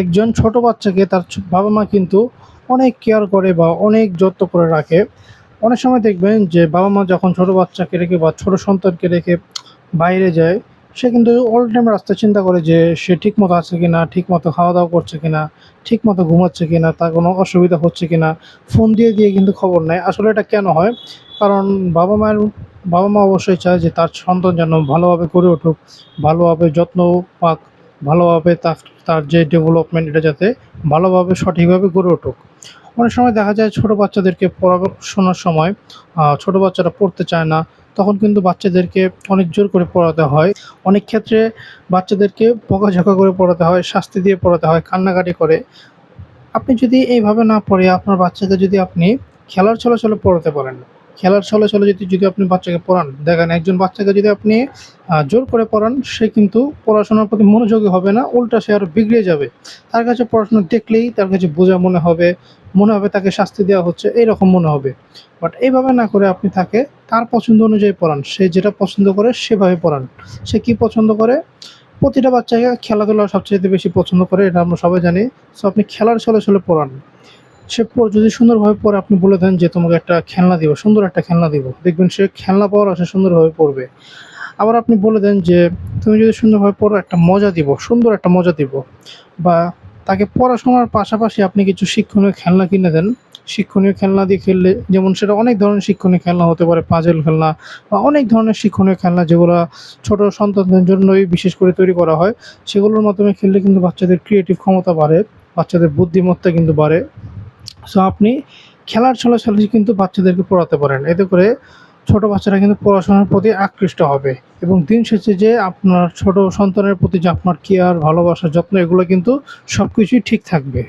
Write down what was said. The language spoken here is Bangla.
একজন ছোট বাচ্চাকে তার বাবা মা কিন্তু অনেক কেয়ার করে বা অনেক যত্ন করে রাখে। অনেক সময় দেখবেন যে বাবা মা যখন ছোট বাচ্চাকে রেখে বা ছোট সন্তানকে রেখে বাইরে যায়, সে কিন্তু অল টাইম রাস্তায় চিন্তা করে যে সে ঠিকমতো আছে কিনা, ঠিকমতো খাওয়া-দাওয়া করছে কিনা, ঠিকমতো ঘুমাচ্ছে কিনা, তার কোনো অসুবিধা হচ্ছে কিনা। ফোন দিয়ে কিন্তু খবর নেয়। আসলে এটা কেন হয়? কারণ বাবা মা অবশ্যই চায় যে তার সন্তান যেন ভালোভাবে গড়ে উঠুক, ভালোভাবে যত্ন পাক, ভালোভাবে তার যে ডেভেলপমেন্ট এটা যাতে ভালোভাবে সঠিকভাবে গড়ে উঠুক। অনেক সময় দেখা যায় ছোট বাচ্চাদেরকে পড়াশোনার সময় ছোট বাচ্চারা পড়তে চায় না। তখন কিন্তু বাচ্চাদেরকে অনেক জোর করে পড়াতে হয়। অনেক ক্ষেত্রে বাচ্চাদেরকে বকাঝকা করে পড়াতে হয়, শাস্তি দিয়ে পড়াতে হয়, কান্নাকাটি করে। আপনি যদি এইভাবে না পড়ে আপনার বাচ্চাকে যদি আপনি খেলার ছলে পড়াতে পারেন, খেলার ছলে যদি আপনি বাচ্চাকে পড়ান, দেখেন একজন বাচ্চাকে যদি আপনি জোর করে পড়ান, সে কিন্তু পড়াশোনার প্রতি মনোযোগী হবে না, উল্টা সে আরো বিগড়ে যাবে। তার কাছে পড়াশোনা দেখলেই তার কাছে বোঝা মনে হবে তাকে শাস্তি দেওয়া হচ্ছে, এরকম মনে হবে। বাট এইভাবে না করে আপনি তাকে তার পছন্দ অনুযায়ী পড়ান। সে যেটা পছন্দ করে সেভাবে পড়ান। সে কি পছন্দ করে? প্রতিটা বাচ্চাকে খেলাধুলা সবচাইতে বেশি পছন্দ করে, এটা আমরা সবাই জানি। সো আপনি খেলার ছলে পড়ান। সে যদি সুন্দরভাবে পড়ে, আপনি বলে দেন যে তোমাকে একটা খেলনা দিব, সুন্দর একটা খেলনা দিব। দেখবেন সে খেলনা পাওয়ার আশায় সুন্দরভাবে পড়বে। আবার আপনি বলে দেন যে তুমি যদি সুন্দরভাবে পড়ো, একটা মজা দিব, সুন্দর একটা মজা দিব। বা তাকে পড়াশোনার পাশাপাশি আপনি কিছু শিক্ষণীয় খেলনা কিনে দেন। শিক্ষণীয় খেলনা দিয়ে খেললে, যেমন সেটা অনেক ধরনের শিক্ষণীয় খেলনা হতে পারে, পাজল খেলনা বা অনেক ধরনের শিক্ষণীয় খেলনা যেগুলা ছোট সন্তানদের জন্যই বিশেষ করে তৈরি করা হয়। সেগুলোর মাধ্যমে খেললে কিন্তু বাচ্চাদের ক্রিয়েটিভ ক্ষমতা বাড়ে, বাচ্চাদের বুদ্ধিমত্তা কিন্তু বাড়ে। সো আপনি খেলার ছলে কিন্তু বাচ্চাদেরকে পড়াতে পারেন। এতে করে ছোট বাচ্চারা কিন্তু পড়াশোনার প্রতি আকৃষ্ট হবে এবং দিন শেষে যে আপনার ছোট সন্তানের প্রতি যে আপনার কেয়ার, ভালোবাসা, যত্ন, এগুলো কিন্তু সবকিছুই ঠিক থাকবে।